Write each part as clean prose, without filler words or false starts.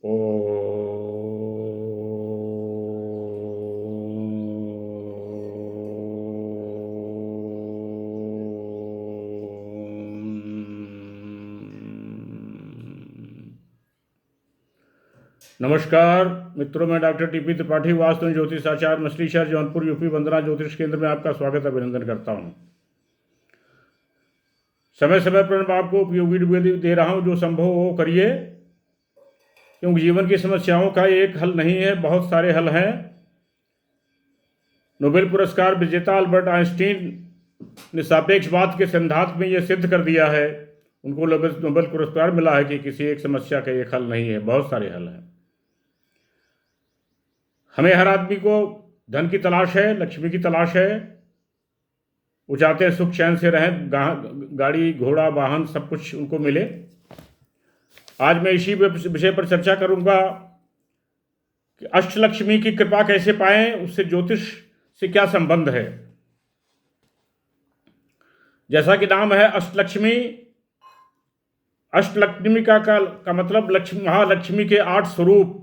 नमस्कार मित्रों, मैं डॉक्टर टीपी त्रिपाठी वास्तु ज्योतिष आचार्य मछली शहर जौनपुर यूपी वंदना ज्योतिष केंद्र में आपका स्वागत अभिनंदन करता हूं। समय समय पर मैं आपको उपयोगी वीडियो दे रहा हूं, जो संभव हो करिए, क्योंकि जीवन की समस्याओं का एक हल नहीं है, बहुत सारे हल हैं। नोबेल पुरस्कार विजेता अल्बर्ट आइंस्टीन ने सापेक्षवाद के सिद्धांत में यह सिद्ध कर दिया है, उनको नोबेल पुरस्कार मिला है कि किसी एक समस्या का एक हल नहीं है, बहुत सारे हल हैं। हमें हर आदमी को धन की तलाश है, लक्ष्मी की तलाश है। वो चाहते हैं सुख चैन से रहें, गाड़ी घोड़ा वाहन सब कुछ उनको मिले। आज मैं इसी विषय पर चर्चा करूंगा कि अष्टलक्ष्मी की कृपा कैसे पाएं, उससे ज्योतिष से क्या संबंध है। जैसा कि नाम है अष्टलक्ष्मी, अष्टलक्ष्मी का मतलब महालक्ष्मी के 8 स्वरूप।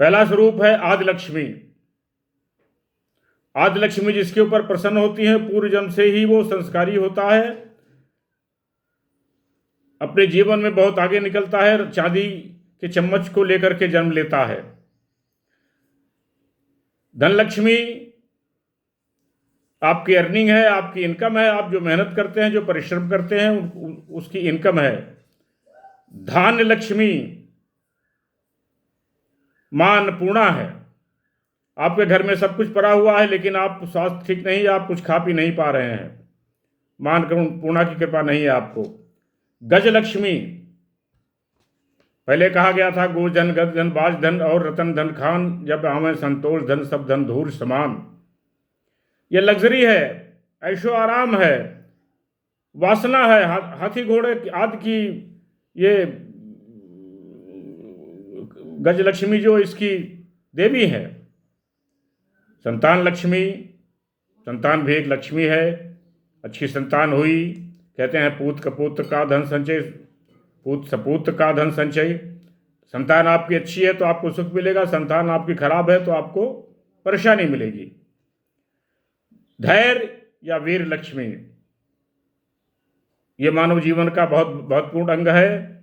पहला स्वरूप है आदिलक्ष्मी। आदिलक्ष्मी जिसके ऊपर प्रसन्न होती है, पूर्व जन्म से ही वो संस्कारी होता है, अपने जीवन में बहुत आगे निकलता है, चांदी के चम्मच को लेकर के जन्म लेता है। धनलक्ष्मी आपकी अर्निंग है, आपकी इनकम है, आप जो मेहनत करते हैं, जो परिश्रम करते हैं, उसकी इनकम है। धान्य लक्ष्मी मां अन्नपूर्णा है। आपके घर में सब कुछ पड़ा हुआ है, लेकिन आप स्वास्थ्य ठीक नहीं, आप कुछ खा पी नहीं पा रहे हैं, मां अन्नपूर्णा की कृपा नहीं है आपको। गजलक्ष्मी, पहले कहा गया था गो धन गज धन बाज धन और रतन धन खान, जब आवे संतोष धन सब धन धूर समान। यह लग्जरी है, ऐशो आराम है, वासना है, हाथी घोड़े आदि की। ये गजलक्ष्मी जो इसकी देवी है। संतान लक्ष्मी, संतान भी एक लक्ष्मी है। अच्छी संतान हुई, कहते हैं पूत कपूत का धन संचय, पूत सपूत का धन संचय। संतान आपकी अच्छी है तो आपको सुख मिलेगा, संतान आपकी खराब है तो आपको परेशानी मिलेगी। धैर्य या वीर लक्ष्मी, ये मानव जीवन का बहुत महत्वपूर्ण अंग है।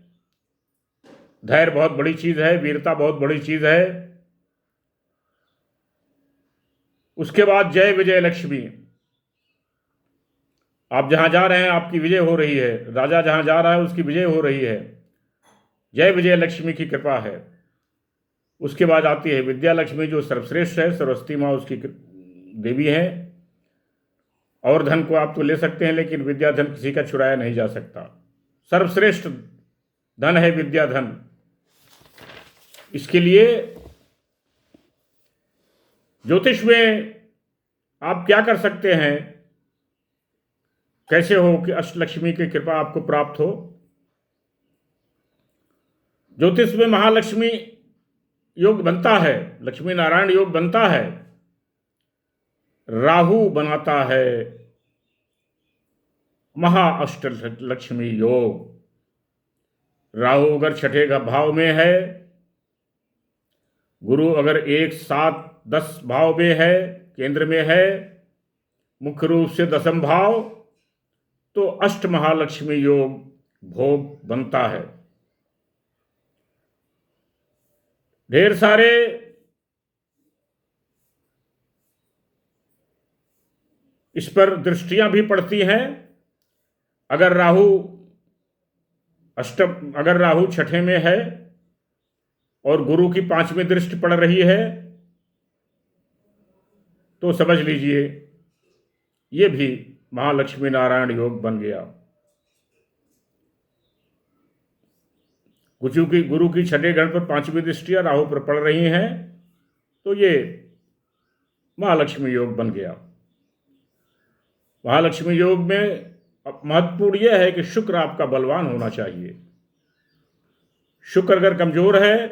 धैर्य बहुत बड़ी चीज है, वीरता बहुत बड़ी चीज है। उसके बाद जय विजय लक्ष्मी, आप जहां जा रहे हैं आपकी विजय हो रही है, राजा जहां जा रहा है उसकी विजय हो रही है, जय विजय लक्ष्मी की कृपा है। उसके बाद आती है विद्या लक्ष्मी, जो सर्वश्रेष्ठ है, सरस्वती माँ उसकी देवी है। और धन को आप तो ले सकते हैं, लेकिन विद्या धन किसी का चुराया नहीं जा सकता। सर्वश्रेष्ठ धन है विद्या धन। इसके लिए ज्योतिष में आप क्या कर सकते हैं, कैसे हो कि अष्टलक्ष्मी की कृपा आपको प्राप्त हो। ज्योतिष में महालक्ष्मी योग बनता है, लक्ष्मी नारायण योग बनता है, राहु बनाता है महाअष्टलक्ष्मी योग। राहु अगर छठे का भाव में है, गुरु अगर 1, 7, 10 भाव में है, केंद्र में है, मुख्य रूप से 10म भाव, तो अष्ट महालक्ष्मी योग भोग बनता है। ढेर सारे इस पर दृष्टियां भी पड़ती हैं। अगर राहु छठे में है और गुरु की 5वीं दृष्टि पड़ रही है, तो समझ लीजिए ये भी महालक्ष्मी नारायण योग बन गया। गुरु की छठे गण पर 5वीं दृष्टियां राहु पर पड़ रही हैं, तो ये महालक्ष्मी योग बन गया। महालक्ष्मी योग में महत्वपूर्ण यह है कि शुक्र आपका बलवान होना चाहिए। शुक्र अगर कमजोर है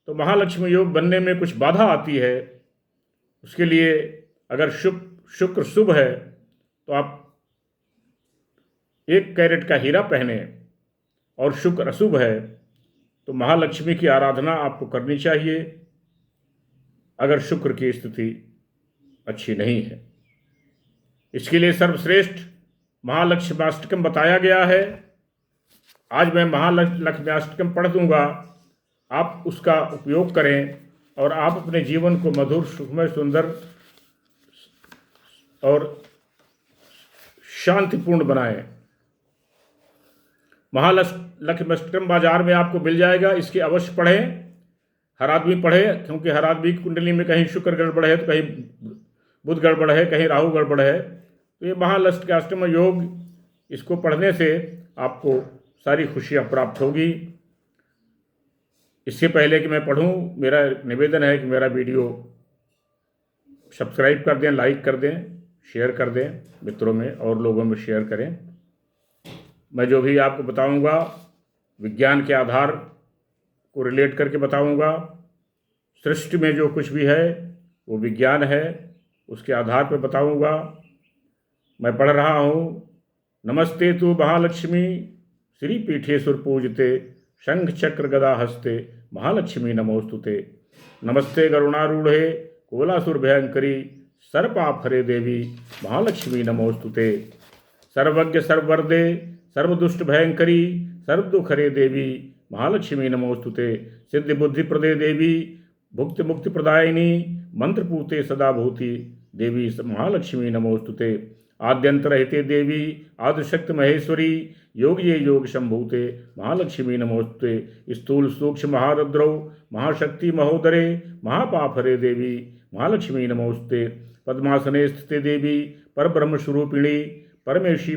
तो महालक्ष्मी योग बनने में कुछ बाधा आती है। उसके लिए अगर शुक्र शुभ है तो आप 1 कैरेट का हीरा पहने और शुक्र अशुभ है, तो महालक्ष्मी की आराधना आपको करनी चाहिए अगर शुक्र की स्थिति अच्छी नहीं है। इसके लिए सर्वश्रेष्ठ महालक्ष्म्याष्टकम बताया गया है। आज मैं महालक्ष्म्याष्टकम पढ़ दूंगा, आप उसका उपयोग करें और आप अपने जीवन को मधुर, सुखमय, सुंदर और शांतिपूर्ण बनाएं। महालक्ष्म्याष्टकम बाजार में आपको मिल जाएगा, इसके अवश्य पढ़ें। हर आदमी पढ़े, क्योंकि हर आदमी की कुंडली में कहीं शुक्र गड़बड़ है, तो कहीं बुध गड़बड़ है, कहीं राहु गड़बड़ है। तो ये महालक्ष्म्याष्टकम योग, इसको पढ़ने से आपको सारी खुशियाँ प्राप्त होगी। इससे पहले कि मैं पढ़ूं, मेरा निवेदन है कि मेरा वीडियो सब्सक्राइब कर दें, लाइक कर दें, शेयर कर दें, मित्रों में और लोगों में शेयर करें। मैं जो भी आपको बताऊंगा विज्ञान के आधार को रिलेट करके बताऊंगा। सृष्टि में जो कुछ भी है वो विज्ञान है, उसके आधार पर बताऊंगा। मैं पढ़ रहा हूँ। नमस्ते तु महालक्ष्मी श्री पीठे सुरपूजिते शंख चक्र गदा हस्ते महालक्ष्मी नमोस्तुते। नमस्ते गरुणारूढ़े कोलासुर भयंकरी सर्पाफरे देवी महालक्ष्मी नमोस्तुते। सर्वज्ञ सर्ववरदे सर्वदुष्ट भयंकरी सर्वदुखरे देवी महालक्ष्मी नमोस्तुते। सिद्धि बुद्धि प्रदे देवी भुक्ति मुक्ति प्रदायिनी मंत्रपूते सदा भूति देवी महालक्ष्मी नमोस्तुते। आद्यंतरहिते देवी आदिशक्ति महेश्वरी योगिये योग शंभूते महालक्ष्मी नमोस्तुते। स्थूल सूक्ष्म महारुद्रौ महाशक्ति महोदरे महापाफरे देवी महालक्ष्मी नमोस्तुते। पद्मासने स्थिते देवी परब्रह्म स्वरूपिणी परमेशी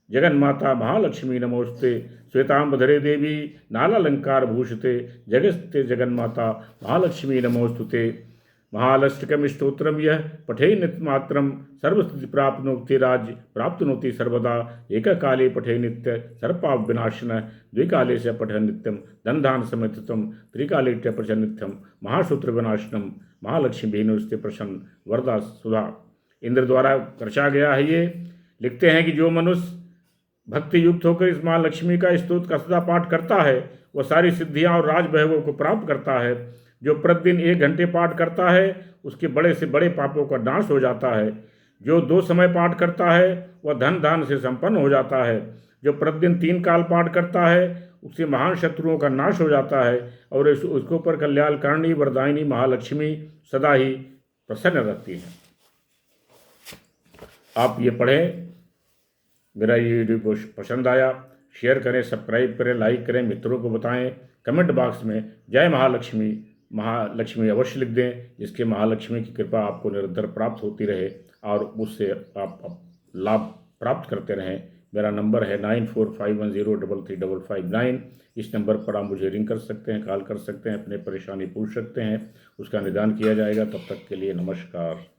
जगन्माता महालक्ष्मी नमोस्तुते। श्वेतांबधरे देवी नालालंकार भूषिते जगस्ते जगन्माता महालक्ष्मी नमोस्तुते। महालक्ष्म्यष्टकम स्तोत्रम यह पठे नित्यमात्रम सर्वस्थिति प्राप्नोति राज्य प्राप्तनोति सर्वदा। एक काले पठे नित्य सर्पाप विनाशन द्विकाले से पठ नित्यम धनधान समितम त्रिकाले पठ नित्यम महासूत्र विनाशनम महालक्ष्मी भेनुस्ते प्रसन्न वरदा सुधा। इंद्र द्वारा रचा गया है। ये लिखते हैं कि जो मनुष्य भक्ति युक्त होकर इस माँ लक्ष्मी का स्तोत्र का सदा पाठ करता है वह सारी सिद्धियां और राज वैभव को प्राप्त करता है। जो प्रतिदिन 1 घंटे पाठ करता है उसके बड़े से बड़े पापों का नाश हो जाता है। जो 2 समय पाठ करता है वह धन दान से संपन्न हो जाता है। जो प्रतिदिन 3 काल पाठ करता है उससे महान शत्रुओं का नाश हो जाता है और उसके ऊपर कल्याणकारिणी वरदायिनी महालक्ष्मी सदा ही प्रसन्न रहती है। आप ये पढ़ें। मेरा ये वीडियो पसंद आया, शेयर करें, सब्सक्राइब करें, लाइक करें, मित्रों को बताएं। कमेंट बॉक्स में जय महालक्ष्मी अवश्य लिख दें, जिसके महालक्ष्मी की कृपा आपको निरंतर प्राप्त होती रहे और उससे आप लाभ प्राप्त करते रहें। मेरा नंबर है 9451033559। इस नंबर पर आप मुझे रिंग कर सकते हैं, कॉल कर सकते हैं, अपने परेशानी पूछ सकते हैं, उसका निदान किया जाएगा। तब तक के लिए नमस्कार।